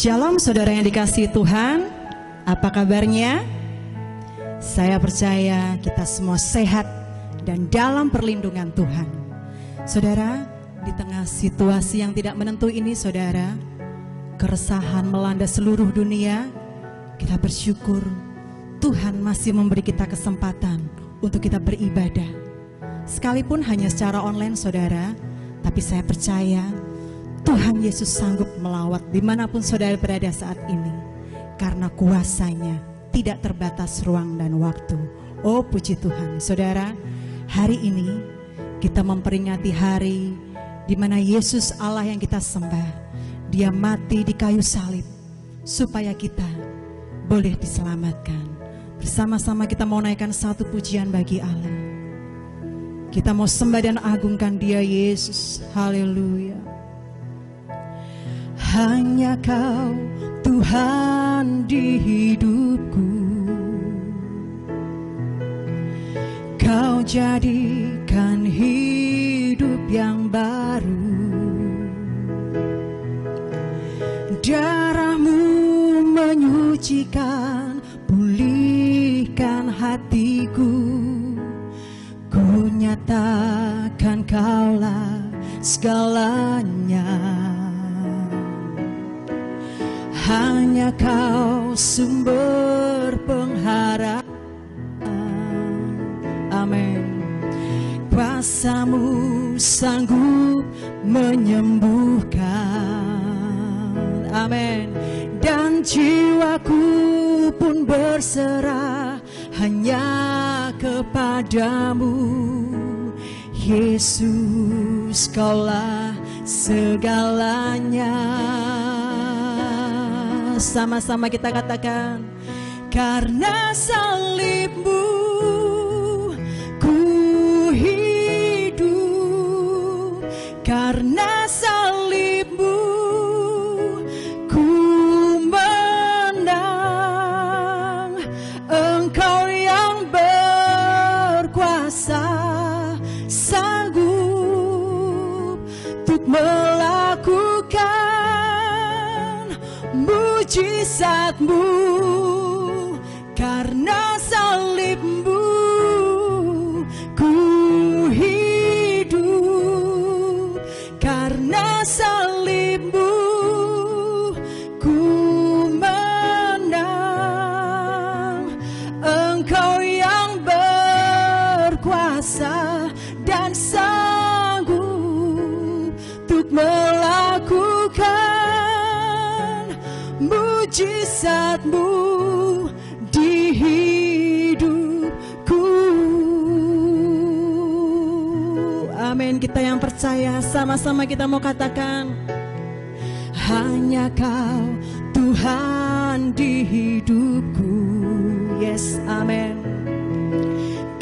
Shalom saudara yang dikasihi Tuhan, apa kabarnya? Saya percaya kita semua sehat dan dalam perlindungan Tuhan. Saudara, di tengah situasi yang tidak menentu ini saudara, keresahan melanda seluruh dunia, kita bersyukur Tuhan masih memberi kita kesempatan untuk kita beribadah. Sekalipun hanya secara online saudara, tapi saya percaya Tuhan Yesus sanggup melawat dimanapun saudara berada saat ini, karena kuasanya tidak terbatas ruang dan waktu. Oh puji Tuhan. Saudara, hari ini kita memperingati hari di mana Yesus Allah yang kita sembah, Dia mati di kayu salib supaya kita boleh diselamatkan. Bersama-sama kita mau naikkan satu pujian bagi Allah. Kita mau sembah dan agungkan Dia Yesus. Haleluya. Hanya Kau Tuhan di hidupku, Kau jadikan hidup yang baru. Darah-Mu menyucikan, pulihkan hatiku. Ku nyatakan Kaulah segalanya. Hanya Kau sumber pengharapan. Amin. Kuasa-Mu sanggup menyembuhkan. Amin. Dan jiwaku pun berserah hanya kepadamu. Yesus, Kaulah segalanya. Sama-sama kita katakan, karena salib-Mu ku hidup, karena salib-Mu ku menang. Engkau yang berkuasa sanggup untuk melakukan mujizat-Mu. Karena salib-Mu ku hidup, karena salib-Mu ku menang. Engkau yang berkuasa dan sanggup untuk melakukan mujizat-Mu di hidupku. Amin. Kita yang percaya, sama-sama kita mau katakan, hanya Kau Tuhan di hidupku. Yes, amin.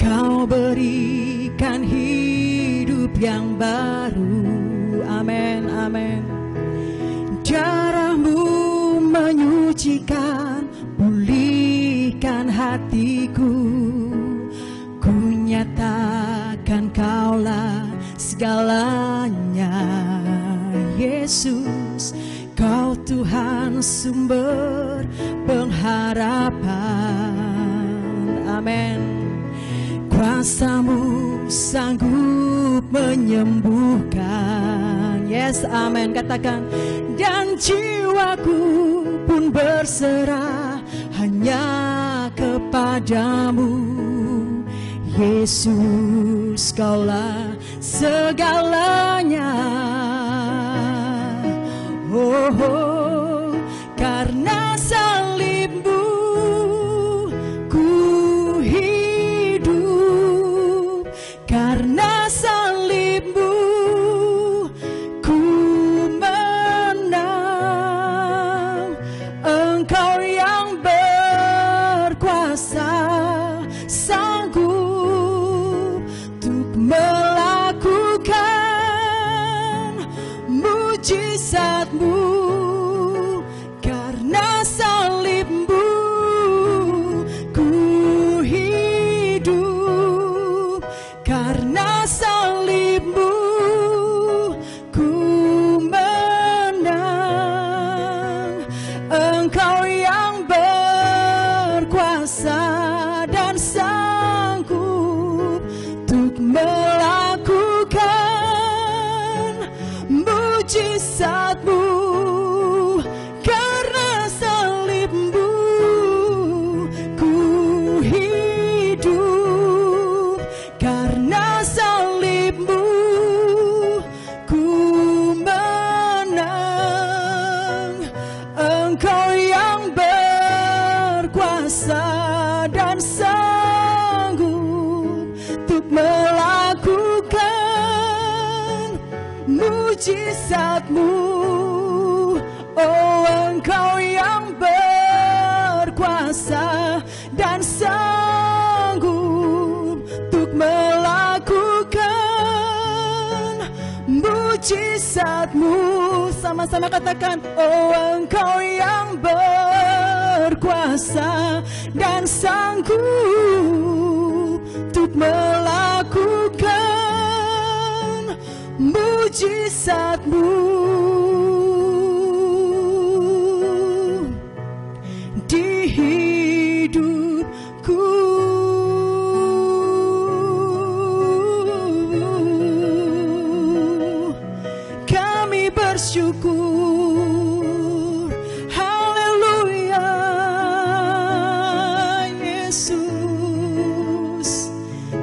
Kau berikan hidup yang baru. Amin, amin. Darah-Mu menyucikan, pulihkan hatiku. Ku nyatakan Kaulah segalanya. Yesus, Kau Tuhan sumber pengharapan. Amin. Kuasa-Mu sanggup menyembuhkan. Yes, amin. Katakan, dan jiwaku pun berserah hanya kepadamu. Yesus, Kaulah segalanya. Oh, oh, karena salib-Mu ku hidup, karena salib-Mu ku menang. Engkau yang berkuasa sanggup untuk melakukan mujizat-Mu. Karena berkuasa dan sanggup untuk melakukan mujizat-Mu. Karena salib-Mu ku hidup, karena salib-Mu ku menang. Engkau yang berkuasa dan sanggup untuk melakukan mujizat-Mu. Oh, Engkau yang berkuasa dan sanggup untuk melakukan mujizat-Mu. Sama-sama katakan, oh, Engkau yang berkuasa dan sanggup untuk melakukan mujizat-Mu di hidupku. Kami bersyukur, haleluya, Yesus.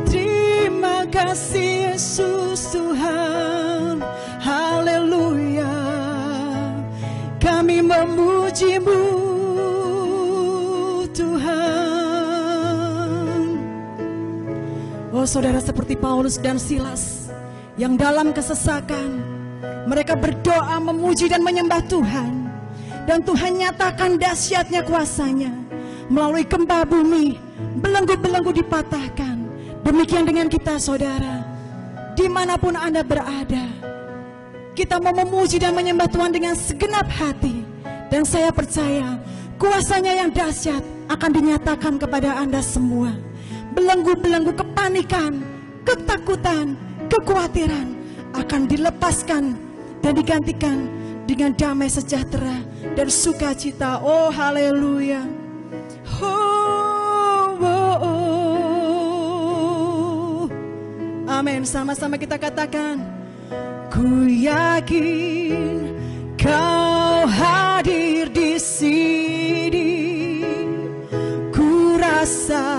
Terima kasih Yesus Tuhan, haleluya. Kami memuji-Mu Tuhan. Oh saudara, seperti Paulus dan Silas yang dalam kesesakan mereka berdoa, memuji dan menyembah Tuhan, dan Tuhan nyatakan dahsyatnya kuasa-Nya melalui gempa bumi, belenggu-belenggu dipatahkan. Demikian dengan kita saudara, dimanapun Anda berada, kita mau memuji dan menyembah Tuhan dengan segenap hati. Dan saya percaya kuasa-Nya yang dahsyat akan dinyatakan kepada Anda semua. Belenggu-belenggu kepanikan, ketakutan, kekhawatiran akan dilepaskan dan digantikan dengan damai sejahtera dan sukacita. Oh haleluya. Oh, oh, oh. Amin. Sama-sama kita katakan, ku yakin Kau hadir di sini. Ku rasakan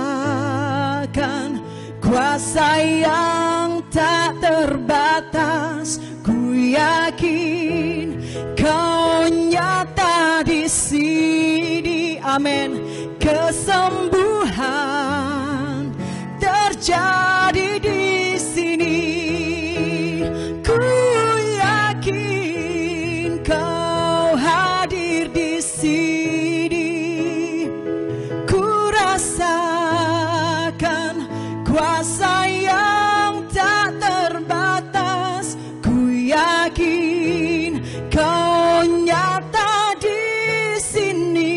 kuasa yang tak terbatas. Ku yakin Kau nyata di sini. Amin. Kesembuhan terjadi di sini. Ku yakin Kau hadir di sini. Ku rasakan kuasa yang tak terbatas. Ku yakin Kau nyata di sini.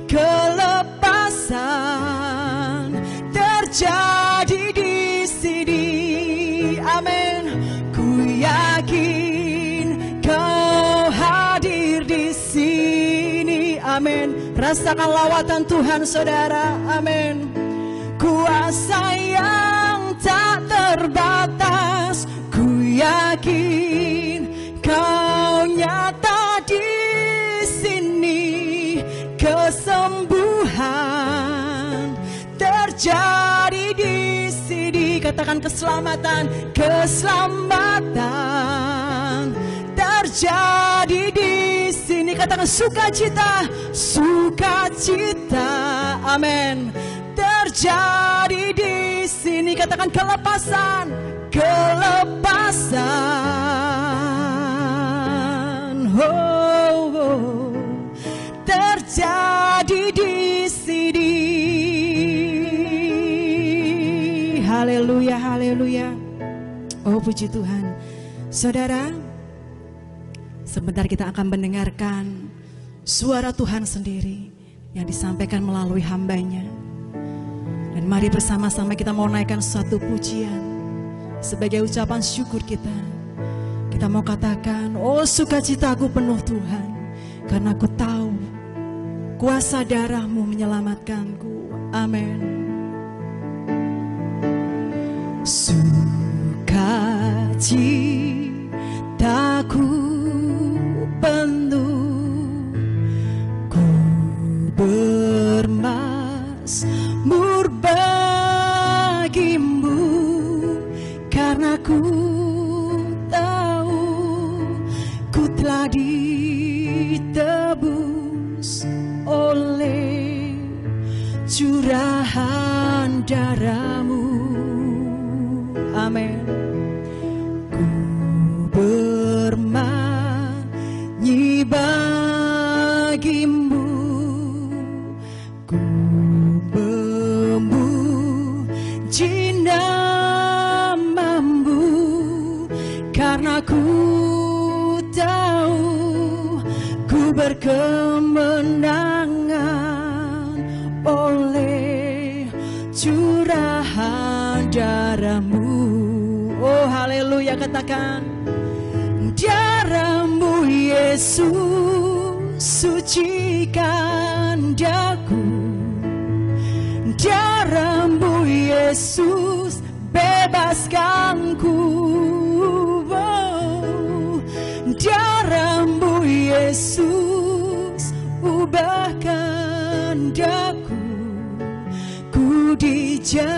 Kelepasan terjadi di sini. Amin. Ku yakin Kau hadir di sini. Amin. Rasakan lawatan Tuhan saudara. Amin. Kuasa yang tak terbatas. Ku yakin Kau nyata di sini. Kesembuhan terjadi di sini. Katakan keselamatan, keselamatan terjadi di sini. Katakan sukacita, sukacita. Amin. Terjadi di sini. Katakan kelepasan, kelepasan. Oh, oh. Terjadi di sini. Haleluya, haleluya. Oh puji Tuhan. Saudara, sebentar kita akan mendengarkan suara Tuhan sendiri yang disampaikan melalui hamba-Nya. Dan mari bersama-sama kita mau naikkan suatu pujian sebagai ucapan syukur kita. Kita mau katakan, oh sukacitaku penuh Tuhan, karena aku tahu kuasa darah-Mu menyelamatkanku. Amin. Sukacitaku penuh, ku bermazmur bagimu, karena ku tahu ku telah ditebus oleh curahan darah-Mu. Amin. Ku bernyanyi bagimu, ku memuji nama-Mu, karena ku tahu ku berkemenangan oleh curahan darah-Mu. Oh haleluya, katakan darah-Mu Yesus sucikan daku, darah-Mu Yesus bebaskanku, oh, darah-Mu Yesus ubahkan daku, ku dijadikan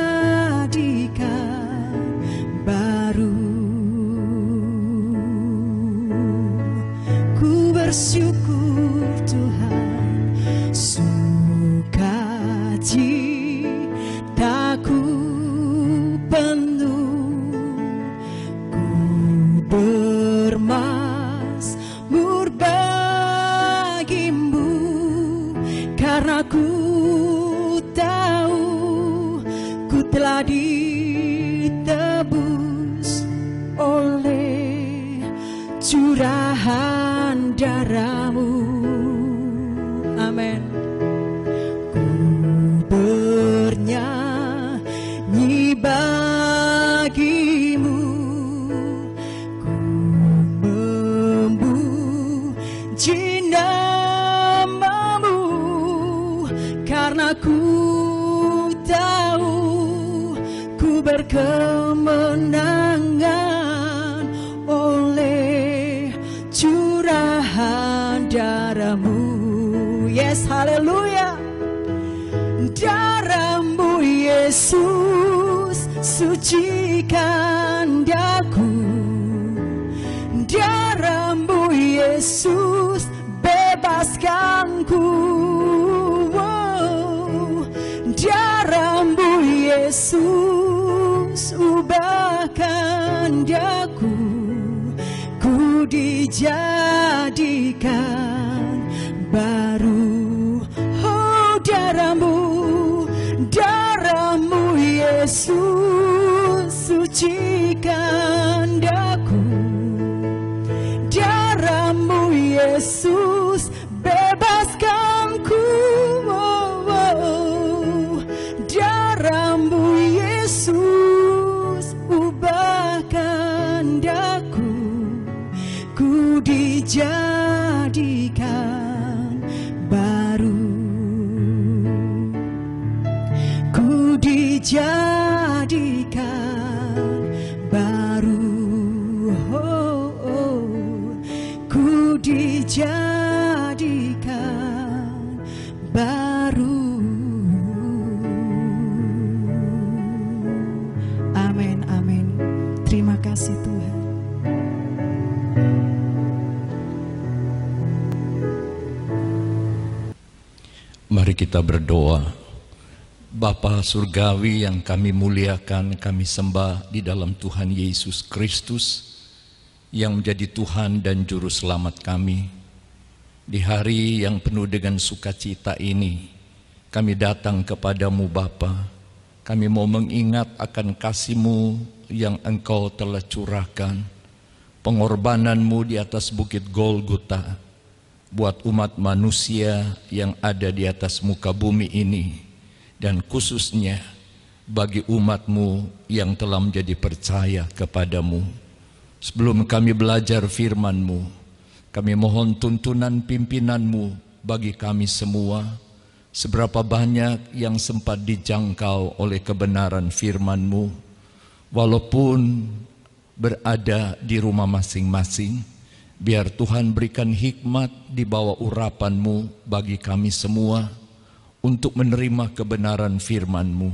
baru. Ku bersyukur Tuhan, sukacitaku penuh, ku bermazmur bagimu, karena ku tahu ku telah ditebus oleh curahan darah-Mu. Amin. Ku bernyanyi bagimu, ku memuji nama-Mu, karena ku tahu ku berkemenangan oleh curahan darah-Mu. Yes, haleluya. Darah-Mu Yesus sucikan daku, darah-Mu Yesus bebaskanku, oh, darah-Mu Yesus ubahkan daku, ku dijadikan baru. Oh darah-Mu Yesus sucikan daku, darah-Mu Yesus bebaskanku, oh, oh, darah-Mu Yesus ubahkan daku, ku dijadikan baru, ku dijadikan baru, oh, oh, ku dijadikan baru. Amin, amin. Terima kasih Tuhan. Mari kita berdoa. Bapa surgawi yang kami muliakan, kami sembah di dalam Tuhan Yesus Kristus yang menjadi Tuhan dan Juru Selamat kami. Di hari yang penuh dengan sukacita ini, kami datang kepadamu Bapa. Kami mau mengingat akan kasih-Mu yang Engkau telah curahkan, pengorbanan-Mu di atas bukit Golgota, buat umat manusia yang ada di atas muka bumi ini, dan khususnya bagi umat-Mu yang telah menjadi percaya kepadamu. Sebelum kami belajar firman-Mu, kami mohon tuntunan pimpinan-Mu bagi kami semua. Seberapa banyak yang sempat dijangkau oleh kebenaran firman-Mu, walaupun berada di rumah masing-masing. Biar Tuhan berikan hikmat di bawah urapan-Mu bagi kami semua untuk menerima kebenaran firman-Mu.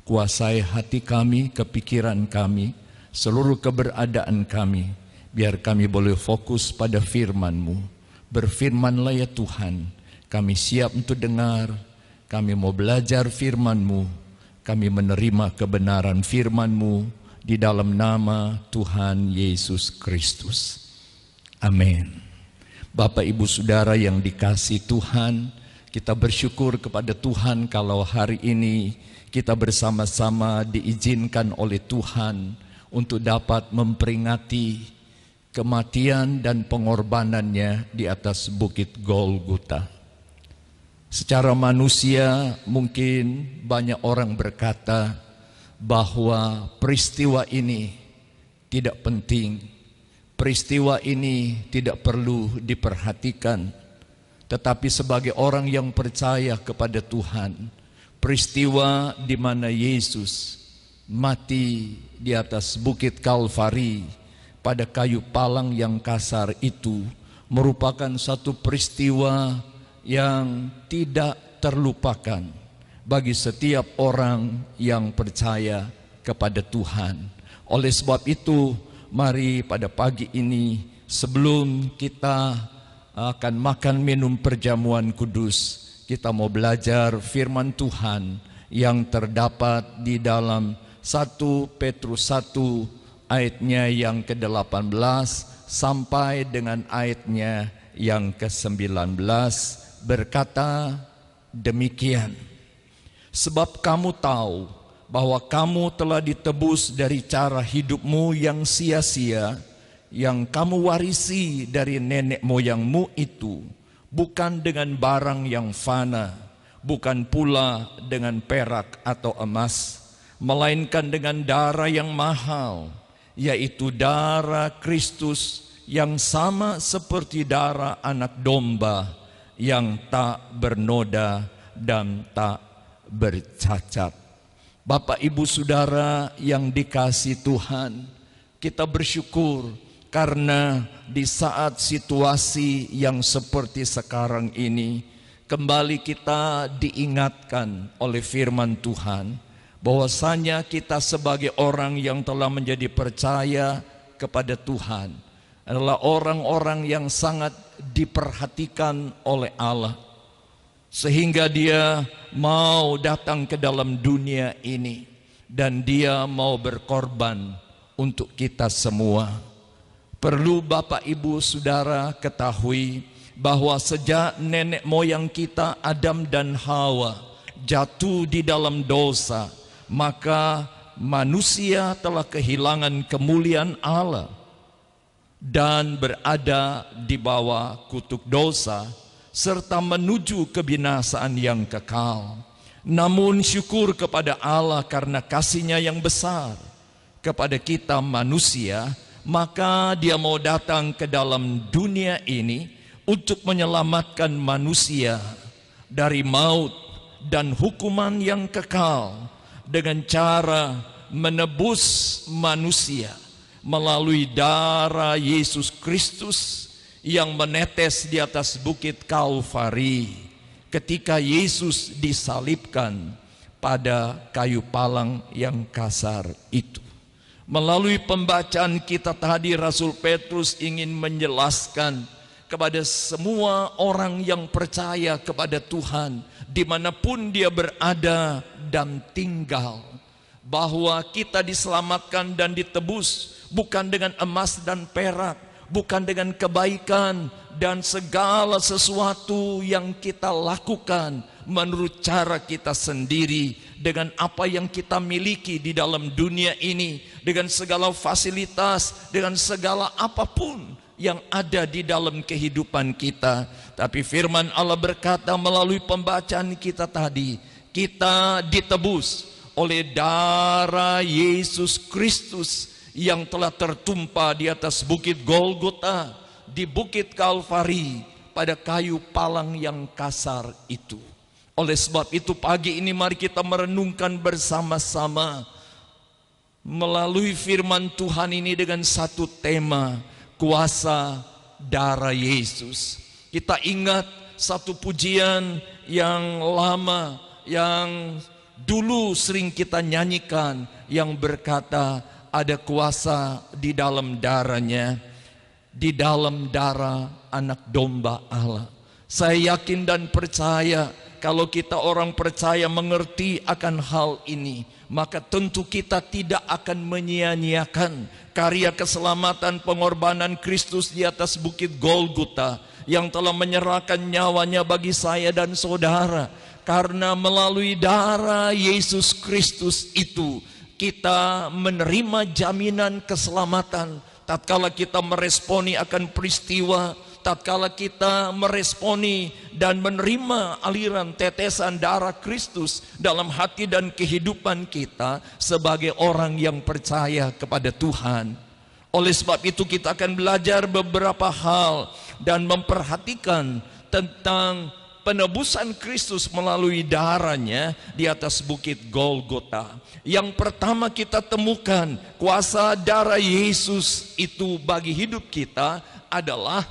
Kuasai hati kami, kepikiran kami, seluruh keberadaan kami, biar kami boleh fokus pada firman-Mu. Berfirmanlah ya Tuhan, kami siap untuk dengar, kami mau belajar firman-Mu, kami menerima kebenaran firman-Mu di dalam nama Tuhan Yesus Kristus. Amin. Bapak Ibu Saudara yang dikasihi Tuhan, kita bersyukur kepada Tuhan kalau hari ini kita bersama-sama diizinkan oleh Tuhan untuk dapat memperingati kematian dan pengorbanannya di atas Bukit Golgota. Secara manusia mungkin banyak orang berkata bahwa peristiwa ini tidak penting, peristiwa ini tidak perlu diperhatikan. Tetapi sebagai orang yang percaya kepada Tuhan, peristiwa di mana Yesus mati di atas Bukit Kalvari pada kayu palang yang kasar itu merupakan satu peristiwa yang tidak terlupakan bagi setiap orang yang percaya kepada Tuhan. Oleh sebab itu, mari pada pagi ini sebelum kita akan makan minum perjamuan kudus, kita mau belajar firman Tuhan yang terdapat di dalam 1 Petrus 1 ayatnya yang ke-18 sampai dengan ayatnya yang ke-19 berkata demikian. Sebab kamu tahu bahwa kamu telah ditebus dari cara hidupmu yang sia-sia, yang kamu warisi dari nenek moyangmu itu, bukan dengan barang yang fana, bukan pula dengan perak atau emas, melainkan dengan darah yang mahal, yaitu darah Kristus yang sama seperti darah anak domba yang tak bernoda dan tak bercacat. Bapak Ibu Saudara yang dikasihi Tuhan, kita bersyukur karena di saat situasi yang seperti sekarang ini, kembali kita diingatkan oleh firman Tuhan bahwasanya kita sebagai orang yang telah menjadi percaya kepada Tuhan adalah orang-orang yang sangat diperhatikan oleh Allah, sehingga Dia mau datang ke dalam dunia ini dan Dia mau berkorban untuk kita semua. Perlu Bapak Ibu Saudara ketahui bahwa sejak nenek moyang kita Adam dan Hawa jatuh di dalam dosa, maka manusia telah kehilangan kemuliaan Allah dan berada di bawah kutuk dosa serta menuju kebinasaan yang kekal. Namun syukur kepada Allah karena kasih-Nya yang besar kepada kita manusia, maka Dia mau datang ke dalam dunia ini untuk menyelamatkan manusia dari maut dan hukuman yang kekal dengan cara menebus manusia melalui darah Yesus Kristus yang menetes di atas Bukit Kalvari ketika Yesus disalibkan pada kayu palang yang kasar itu. Melalui pembacaan kita tadi, Rasul Petrus ingin menjelaskan kepada semua orang yang percaya kepada Tuhan dimanapun dia berada dan tinggal, bahwa kita diselamatkan dan ditebus bukan dengan emas dan perak, bukan dengan kebaikan dan segala sesuatu yang kita lakukan menurut cara kita sendiri, dengan apa yang kita miliki di dalam dunia ini, dengan segala fasilitas, dengan segala apapun yang ada di dalam kehidupan kita. Tapi firman Allah berkata melalui pembacaan kita tadi, kita ditebus oleh darah Yesus Kristus yang telah tertumpah di atas Bukit Golgota, di Bukit Kalvari, pada kayu palang yang kasar itu. Oleh sebab itu pagi ini mari kita merenungkan bersama-sama melalui firman Tuhan ini dengan satu tema, kuasa darah Yesus. Kita ingat satu pujian yang lama, yang dulu sering kita nyanyikan, yang berkata ada kuasa di dalam darahnya, di dalam darah anak domba Allah. Saya yakin dan percaya kalau kita orang percaya mengerti akan hal ini, maka tentu kita tidak akan menyia-nyiakan karya keselamatan pengorbanan Kristus di atas bukit Golgota yang telah menyerahkan nyawanya bagi saya dan saudara. Karena melalui darah Yesus Kristus itu kita menerima jaminan keselamatan tatkala kita meresponi akan peristiwa, tatkala kita meresponi dan menerima aliran tetesan darah Kristus dalam hati dan kehidupan kita sebagai orang yang percaya kepada Tuhan. Oleh sebab itu kita akan belajar beberapa hal dan memperhatikan tentang penebusan Kristus melalui darahnya di atas bukit Golgota. Yang pertama kita temukan kuasa darah Yesus itu bagi hidup kita adalah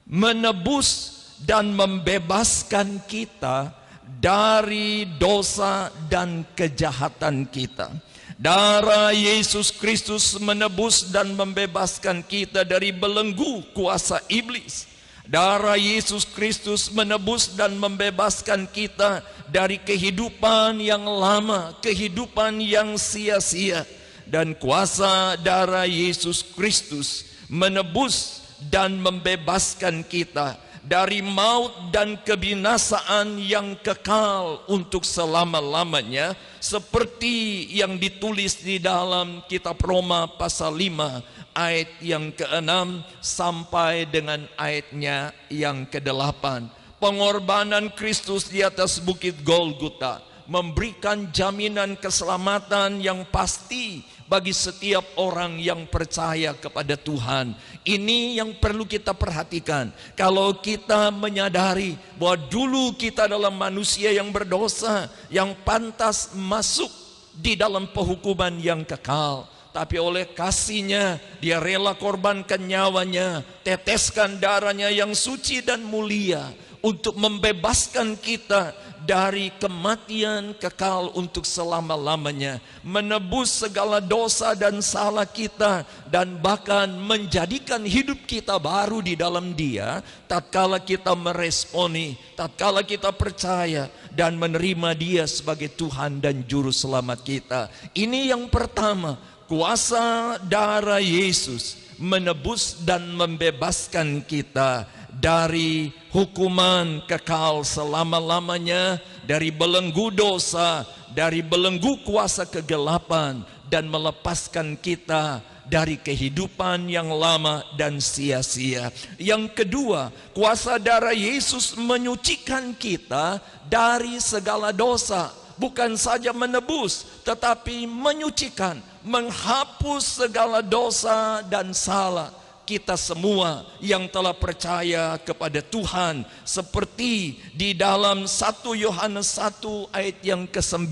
menebus dan membebaskan kita dari dosa dan kejahatan kita. Darah Yesus Kristus menebus dan membebaskan kita dari belenggu kuasa iblis. Darah Yesus Kristus menebus dan membebaskan kita dari kehidupan yang lama, kehidupan yang sia-sia. Dan kuasa darah Yesus Kristus menebus dan membebaskan kita dari maut dan kebinasaan yang kekal untuk selama-lamanya, seperti yang ditulis di dalam kitab Roma pasal 5 ayat yang ke-6 sampai dengan ayatnya yang ke-8. Pengorbanan Kristus di atas bukit Golgota memberikan jaminan keselamatan yang pasti bagi setiap orang yang percaya kepada Tuhan. Ini yang perlu kita perhatikan. Kalau kita menyadari bahwa dulu kita adalah manusia yang berdosa, yang pantas masuk di dalam penghukuman yang kekal, tapi oleh kasih-Nya Dia rela korbankan nyawanya, teteskan darahnya yang suci dan mulia untuk membebaskan kita dari kematian kekal untuk selama-lamanya, menebus segala dosa dan salah kita, dan bahkan menjadikan hidup kita baru di dalam Dia tatkala kita meresponi, tatkala kita percaya dan menerima Dia sebagai Tuhan dan Juru Selamat kita. Ini yang pertama, kuasa darah Yesus menebus dan membebaskan kita dari hukuman kekal selama-lamanya, dari belenggu dosa, dari belenggu kuasa kegelapan, dan melepaskan kita dari kehidupan yang lama dan sia-sia. Yang kedua, kuasa darah Yesus menyucikan kita dari segala dosa. Bukan saja menebus, tetapi menyucikan, menghapus segala dosa dan salah kita semua yang telah percaya kepada Tuhan, seperti di dalam 1 Yohanes 1 ayat yang ke-9,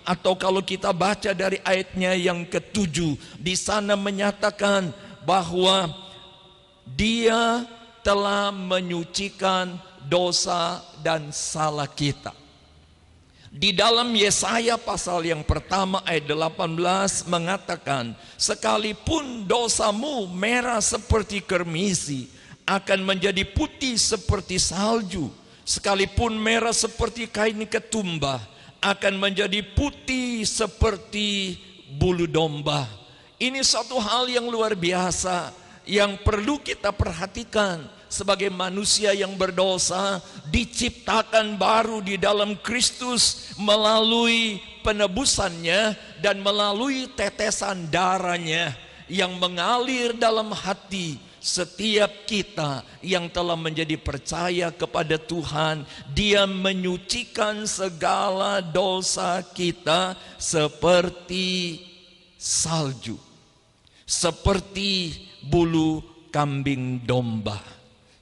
atau kalau kita baca dari ayatnya yang ke-7, di sana menyatakan bahwa Dia telah menyucikan dosa dan salah kita. Di dalam Yesaya pasal yang pertama ayat 18 mengatakan, sekalipun dosamu merah seperti kermisi, akan menjadi putih seperti salju. Sekalipun merah seperti kain ketumbar, akan menjadi putih seperti bulu domba. Ini satu hal yang luar biasa yang perlu kita perhatikan. Sebagai manusia yang berdosa, diciptakan baru di dalam Kristus melalui penebusannya dan melalui tetesan darahnya yang mengalir dalam hati setiap kita yang telah menjadi percaya kepada Tuhan. Dia menyucikan segala dosa kita seperti salju, seperti bulu kambing domba.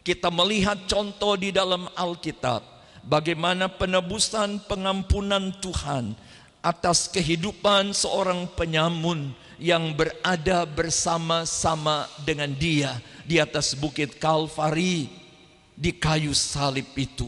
Kita melihat contoh di dalam Alkitab, bagaimana penebusan pengampunan Tuhan atas kehidupan seorang penyamun yang berada bersama-sama dengan dia di atas bukit Kalvari di kayu salib itu.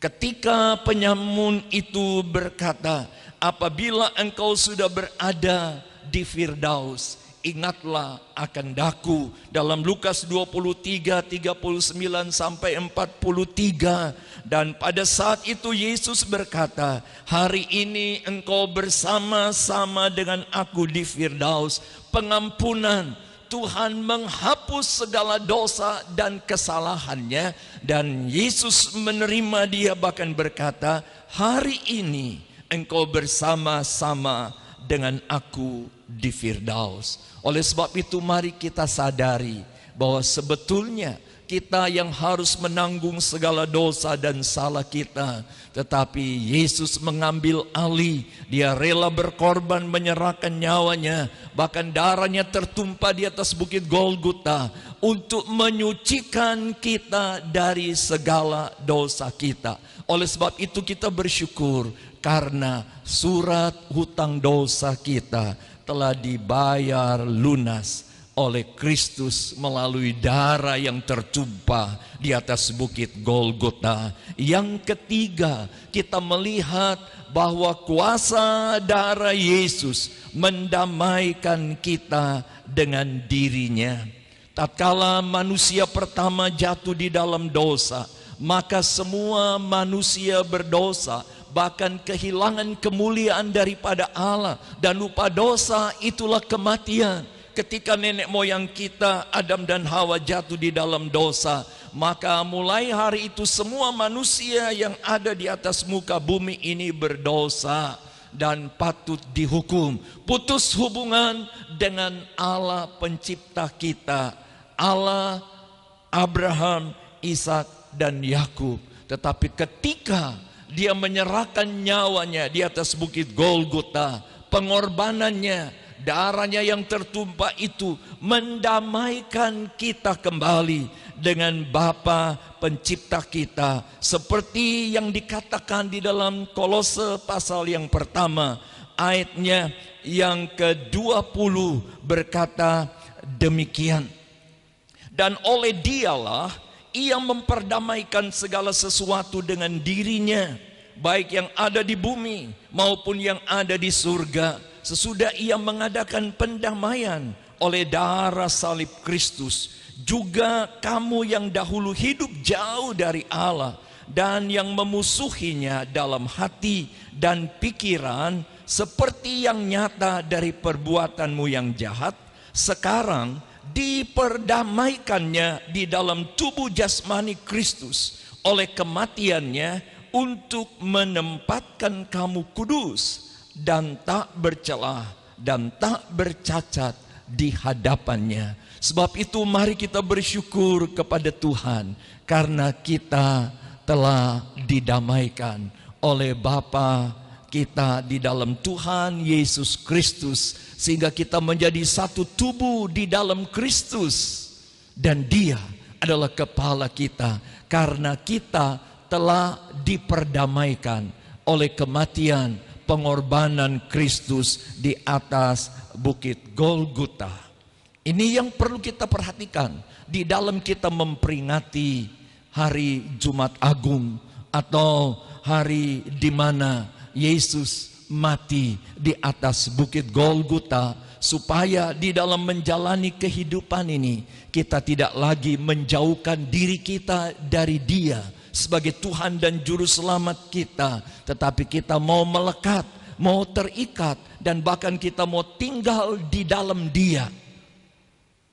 Ketika penyamun itu berkata, apabila engkau sudah berada di Firdaus, ingatlah akan daku, dalam Lukas 23, 39 sampai 43. Dan pada saat itu Yesus berkata, hari ini engkau bersama-sama dengan aku di Firdaus. Pengampunan, Tuhan menghapus segala dosa dan kesalahannya, dan Yesus menerima dia, bahkan berkata, hari ini engkau bersama-sama dengan aku di Firdaus. Oleh sebab itu mari kita sadari bahwa sebetulnya kita yang harus menanggung segala dosa dan salah kita, tetapi Yesus mengambil alih. Dia rela berkorban, menyerahkan nyawanya, bahkan darahnya tertumpah di atas bukit Golgota untuk menyucikan kita dari segala dosa kita. Oleh sebab itu kita bersyukur karena surat hutang dosa kita telah dibayar lunas oleh Kristus melalui darah yang tertumpah di atas bukit Golgota. Yang ketiga, kita melihat bahwa kuasa darah Yesus mendamaikan kita dengan dirinya. Tatkala manusia pertama jatuh di dalam dosa, maka semua manusia berdosa, bahkan kehilangan kemuliaan daripada Allah, dan lupa dosa itulah kematian. Ketika nenek moyang kita Adam dan Hawa jatuh di dalam dosa, maka mulai hari itu semua manusia yang ada di atas muka bumi ini berdosa dan patut dihukum. Putus hubungan dengan Allah pencipta kita, Allah Abraham, Ishak dan Yakub. Tetapi ketika dia menyerahkan nyawanya di atas bukit Golgota, pengorbanannya, darahnya yang tertumpah itu mendamaikan kita kembali dengan Bapa pencipta kita, seperti yang dikatakan di dalam Kolose pasal yang pertama ayatnya yang ke-20 berkata demikian, dan oleh dialah ia memperdamaikan segala sesuatu dengan dirinya, baik yang ada di bumi maupun yang ada di surga, sesudah ia mengadakan pendamaian oleh darah salib Kristus. Juga kamu yang dahulu hidup jauh dari Allah dan yang memusuhinya dalam hati dan pikiran, seperti yang nyata dari perbuatanmu yang jahat, sekarang diperdamaikannya di dalam tubuh jasmani Kristus oleh kematiannya, untuk menempatkan kamu kudus dan tak bercelah dan tak bercacat di hadapannya. Sebab itu mari kita bersyukur kepada Tuhan karena kita telah didamaikan oleh Bapa kita di dalam Tuhan Yesus Kristus, sehingga kita menjadi satu tubuh di dalam Kristus, dan Dia adalah kepala kita karena kita telah diperdamaikan oleh kematian pengorbanan Kristus di atas bukit Golgota. Ini yang perlu kita perhatikan di dalam kita memperingati hari Jumat Agung, atau hari di mana Yesus mati di atas bukit Golgota, supaya di dalam menjalani kehidupan ini kita tidak lagi menjauhkan diri kita dari Dia sebagai Tuhan dan Juru Selamat kita, tetapi kita mau melekat, mau terikat, dan bahkan kita mau tinggal di dalam Dia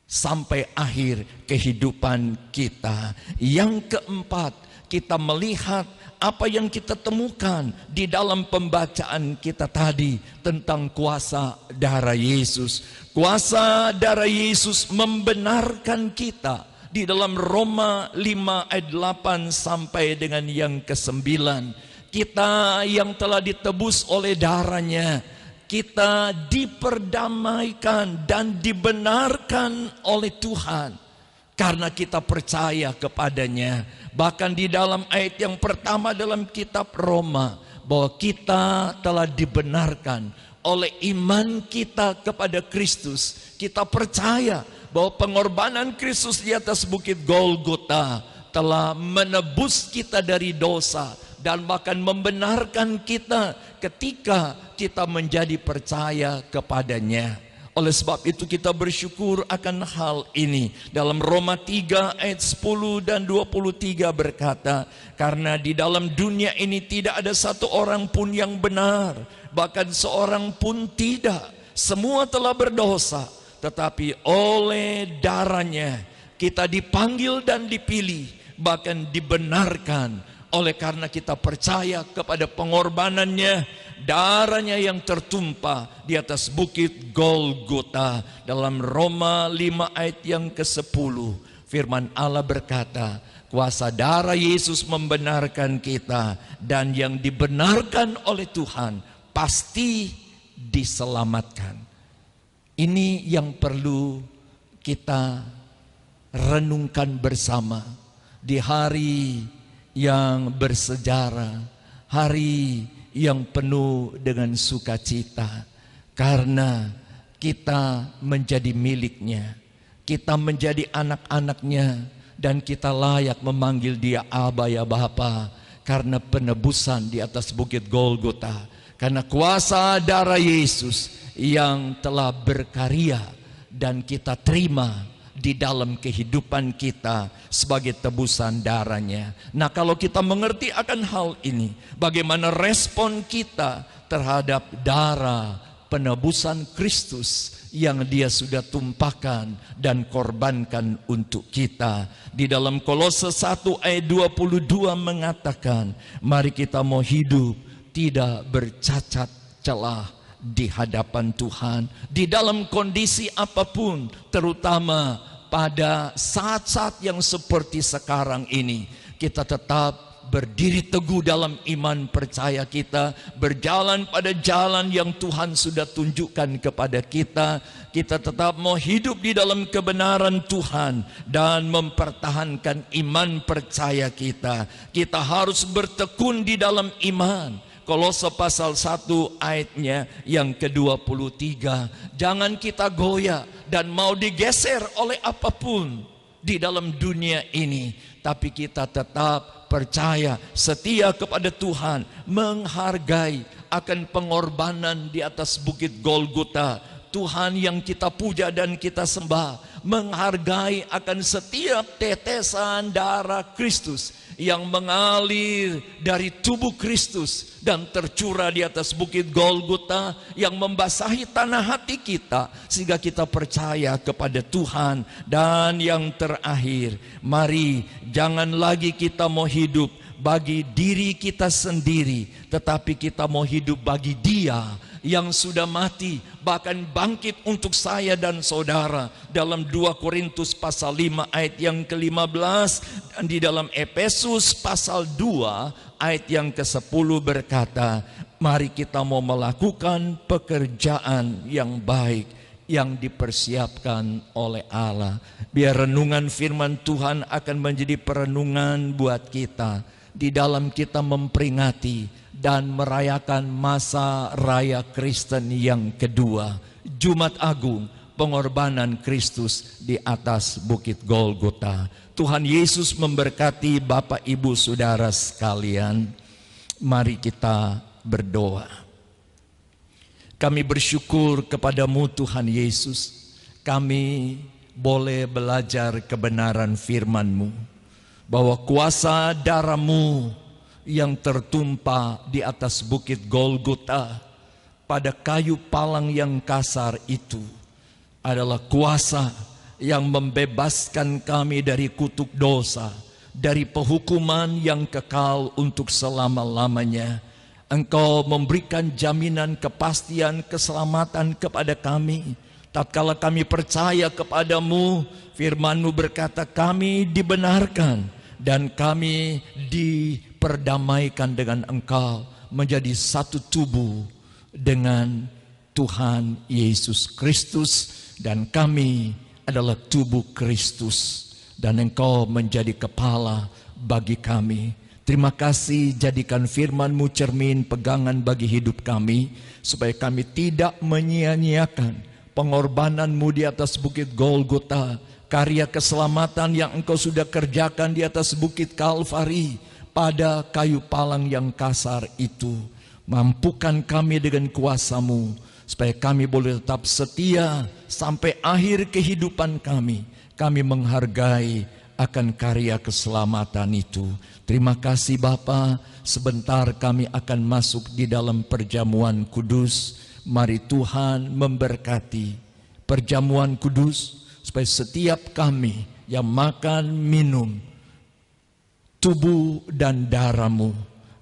sampai akhir kehidupan kita. Yang keempat, kita melihat apa yang kita temukan di dalam pembacaan kita tadi tentang kuasa darah Yesus. Kuasa darah Yesus membenarkan kita di dalam Roma 5 ayat 8 sampai dengan yang ke-9. Kita yang telah ditebus oleh darahnya, kita diperdamaikan dan dibenarkan oleh Tuhan. karena kita percaya kepadanya. Bahkan di dalam ayat yang pertama dalam kitab Roma, bahwa kita telah dibenarkan oleh iman kita kepada Kristus. Kita percaya bahwa pengorbanan Kristus di atas bukit Golgota telah menebus kita dari dosa dan bahkan membenarkan kita ketika kita menjadi percaya kepadanya. Oleh sebab itu kita bersyukur akan hal ini. Dalam Roma 3 ayat 10 dan 23 berkata, karena di dalam dunia ini tidak ada satu orang pun yang benar, bahkan seorang pun tidak. Semua telah berdosa, tetapi oleh darahnya kita dipanggil dan dipilih, bahkan dibenarkan. Oleh karena kita percaya kepada pengorbanannya, darahnya yang tertumpah di atas bukit Golgota. Dalam Roma 5 ayat yang ke-10, firman Allah berkata, kuasa darah Yesus membenarkan kita, dan yang dibenarkan oleh Tuhan pasti diselamatkan. Ini yang perlu kita renungkan bersama di hari yang bersejarah, hari yang penuh dengan sukacita, karena kita menjadi miliknya, kita menjadi anak-anaknya, dan kita layak memanggil dia Aba ya Bapa, karena penebusan di atas bukit Golgota, karena kuasa darah Yesus yang telah berkarya dan kita terima di dalam kehidupan kita sebagai tebusan darahnya. Nah, kalau kita mengerti akan hal ini, bagaimana respon kita terhadap darah penebusan Kristus yang dia sudah tumpahkan dan korbankan untuk kita. Di dalam Kolose 1 ayat 22 mengatakan, mari kita mau hidup tidak bercacat celah di hadapan Tuhan, di dalam kondisi apapun, terutama pada saat-saat yang seperti sekarang ini. Kita tetap berdiri teguh dalam iman percaya kita, berjalan pada jalan yang Tuhan sudah tunjukkan kepada kita. Kita tetap mau hidup di dalam kebenaran Tuhan dan mempertahankan iman percaya kita. Kita harus bertekun di dalam iman. Kolose pasal 1 ayatnya yang ke-23. Jangan kita goyah dan mau digeser oleh apapun di dalam dunia ini, tapi kita tetap percaya, setia kepada Tuhan, menghargai akan pengorbanan di atas bukit Golgota. Tuhan yang kita puja dan kita sembah, menghargai akan setiap tetesan darah Kristus yang mengalir dari tubuh Kristus dan tercurah di atas bukit Golgota, yang membasahi tanah hati kita sehingga kita percaya kepada Tuhan. Dan yang terakhir, mari jangan lagi kita mau hidup bagi diri kita sendiri, tetapi kita mau hidup bagi Dia yang sudah mati, bahkan bangkit untuk saya dan saudara. Dalam 2 Korintus pasal 5 ayat yang ke-15, dan di dalam Efesus pasal 2 ayat yang ke-10 berkata, mari kita mau melakukan pekerjaan yang baik yang dipersiapkan oleh Allah. Biar renungan firman Tuhan akan menjadi perenungan buat kita di dalam kita memperingati dan merayakan masa raya Kristen yang kedua, Jumat Agung, pengorbanan Kristus di atas bukit Golgota. Tuhan Yesus memberkati Bapak Ibu Saudara sekalian. Mari kita berdoa. Kami bersyukur kepadamu Tuhan Yesus, kami boleh belajar kebenaran firman-Mu, bahwa kuasa darah-Mu yang tertumpah di atas bukit Golgota pada kayu palang yang kasar itu adalah kuasa yang membebaskan kami dari kutuk dosa, dari penghukuman yang kekal untuk selama-lamanya. Engkau memberikan jaminan kepastian keselamatan kepada kami tatkala kami percaya kepadamu. Firman-Mu berkata kami dibenarkan dan kami diperdamaikan dengan Engkau, menjadi satu tubuh dengan Tuhan Yesus Kristus, dan kami adalah tubuh Kristus. dan Engkau menjadi kepala bagi kami. Terima kasih, jadikan firman-Mu cermin pegangan bagi hidup kami, supaya kami tidak menyia-nyiakan pengorbanan-Mu di atas bukit Golgota, karya keselamatan yang Engkau sudah kerjakan di atas bukit Kalvari pada kayu palang yang kasar itu. Mampukan kami dengan kuasa-Mu, supaya kami boleh tetap setia sampai akhir kehidupan kami. Kami menghargai akan karya keselamatan itu. Terima kasih Bapa. Sebentar kami akan masuk di dalam perjamuan kudus. Mari Tuhan memberkati perjamuan kudus, supaya setiap kami yang makan minum tubuh dan darah-Mu,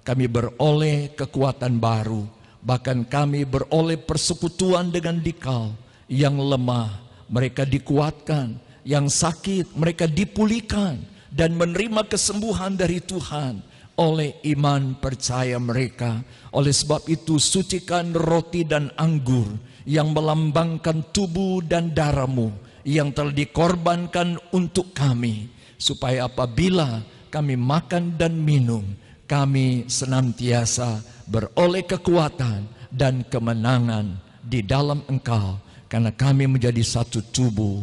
kami beroleh kekuatan baru. Bahkan kami beroleh persekutuan dengan dikau. Yang lemah mereka dikuatkan, yang sakit mereka dipulihkan, dan menerima kesembuhan dari Tuhan oleh iman percaya mereka. Oleh sebab itu, sucikan roti dan anggur yang melambangkan tubuh dan darah-Mu yang telah dikorbankan untuk kami, supaya apabila kami makan dan minum, kami senantiasa beroleh kekuatan dan kemenangan di dalam Engkau, karena kami menjadi satu tubuh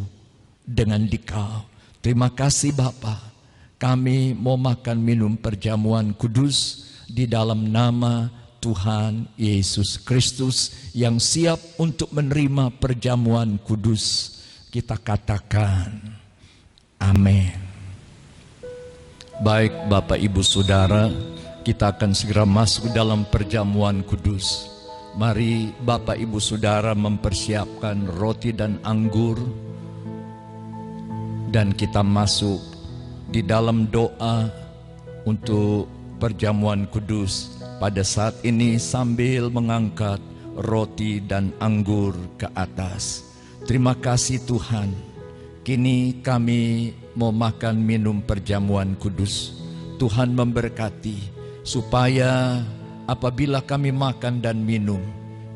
dengan dikau. Terima kasih Bapa. Kami mau makan minum perjamuan kudus di dalam nama Tuhan Yesus Kristus yang siap untuk menerima perjamuan kudus. Kita katakan amin. Baik Bapak Ibu Saudara, kita akan segera masuk dalam perjamuan kudus. Mari Bapak Ibu Saudara mempersiapkan roti dan anggur, dan kita masuk di dalam doa untuk perjamuan kudus pada saat ini sambil mengangkat roti dan anggur ke atas. Terima kasih Tuhan, kini kami mau makan minum perjamuan kudus. Tuhan memberkati supaya apabila kami makan dan minum,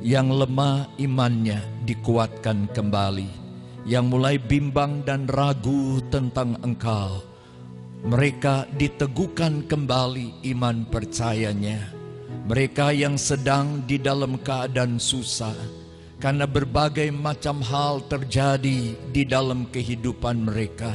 yang lemah imannya dikuatkan kembali, yang mulai bimbang dan ragu tentang Engkau, mereka diteguhkan kembali iman percayanya. Mereka yang sedang di dalam keadaan susah, karena berbagai macam hal terjadi di dalam kehidupan mereka,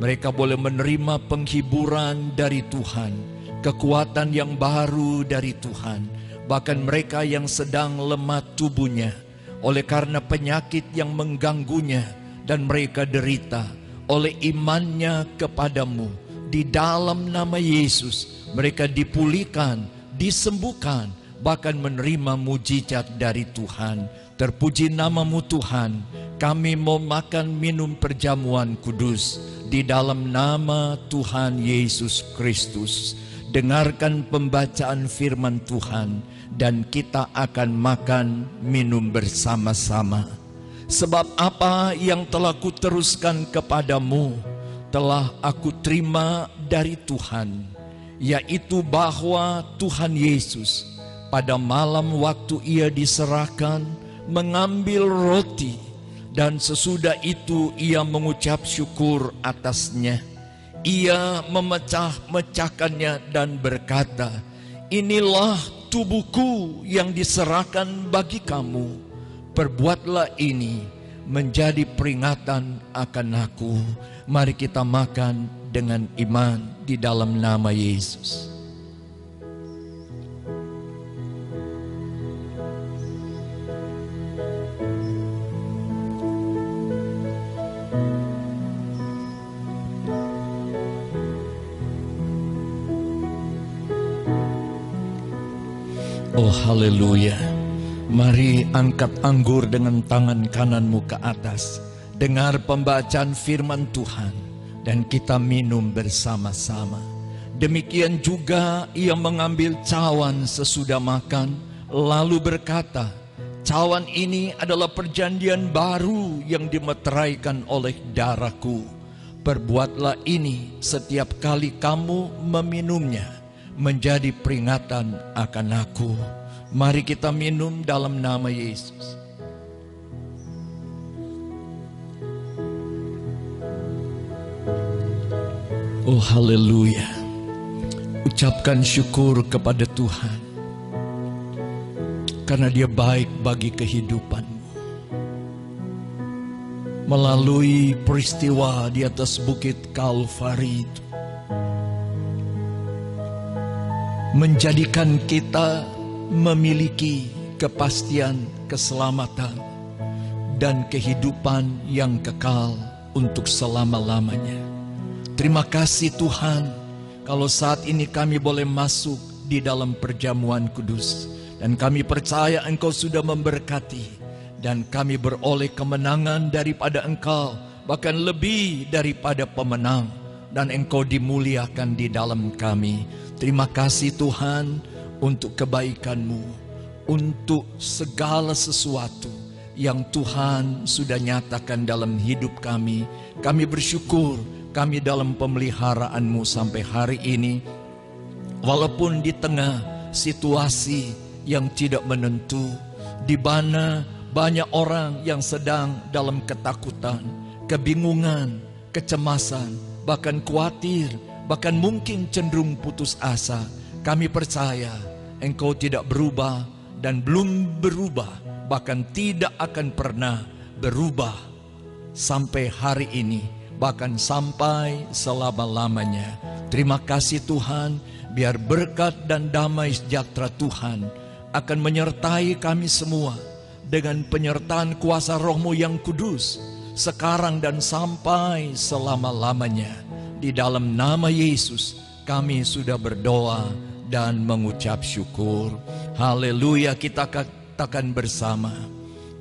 mereka boleh menerima penghiburan dari Tuhan, kekuatan yang baru dari Tuhan. Bahkan mereka yang sedang lemah tubuhnya oleh karena penyakit yang mengganggunya, dan mereka derita oleh imannya kepadamu, di dalam nama Yesus mereka dipulihkan, disembuhkan, bahkan menerima mujizat dari Tuhan. Terpuji namamu Tuhan. Kami mau makan minum perjamuan kudus di dalam nama Tuhan Yesus Kristus. Dengarkan pembacaan firman Tuhan, dan kita akan makan minum bersama-sama. Sebab apa yang telah kuteruskan kepadamu telah aku terima dari Tuhan, yaitu bahwa Tuhan Yesus pada malam waktu ia diserahkan mengambil roti, dan sesudah itu ia mengucap syukur atasnya. Ia memecah-mecahkannya dan berkata, "Inilah tubuhku yang diserahkan bagi kamu. Perbuatlah ini menjadi peringatan akan aku." Mari kita makan dengan iman di dalam nama Yesus. Oh haleluya. Mari angkat anggur dengan tangan kananmu ke atas. Dengar pembacaan firman Tuhan, dan kita minum bersama-sama. Demikian juga ia mengambil cawan sesudah makan, lalu berkata, "Cawan ini adalah perjanjian baru yang dimeteraikan oleh darahku. Perbuatlah ini setiap kali kamu meminumnya, menjadi peringatan akan aku." Mari kita minum dalam nama Yesus. Oh haleluya. Ucapkan syukur kepada Tuhan, karena Dia baik bagi kehidupanmu. Melalui peristiwa di atas bukit Kalvari itu, menjadikan kita memiliki kepastian keselamatan dan kehidupan yang kekal untuk selama-lamanya. Terima kasih Tuhan, kalau saat ini kami boleh masuk di dalam perjamuan kudus, dan kami percaya Engkau sudah memberkati, dan kami beroleh kemenangan daripada Engkau, bahkan lebih daripada pemenang, dan Engkau dimuliakan di dalam kami. Terima kasih Tuhan untuk kebaikan-Mu, untuk segala sesuatu yang Tuhan sudah nyatakan dalam hidup kami. Kami bersyukur kami dalam pemeliharaan-Mu sampai hari ini. Walaupun di tengah situasi yang tidak menentu, di mana banyak orang yang sedang dalam ketakutan, kebingungan, kecemasan, bahkan khawatir, bahkan mungkin cenderung putus asa, kami percaya Engkau tidak berubah dan belum berubah, bahkan tidak akan pernah berubah sampai hari ini, bahkan sampai selama-lamanya. Terima kasih Tuhan, biar berkat dan damai sejahtera Tuhan akan menyertai kami semua dengan penyertaan kuasa Roh-Mu yang kudus, sekarang dan sampai selama-lamanya. Di dalam nama Yesus kami sudah berdoa dan mengucap syukur. Haleluya, kita katakan bersama,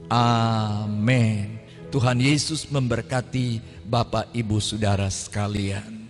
amin. Tuhan Yesus memberkati Bapak Ibu Saudara sekalian.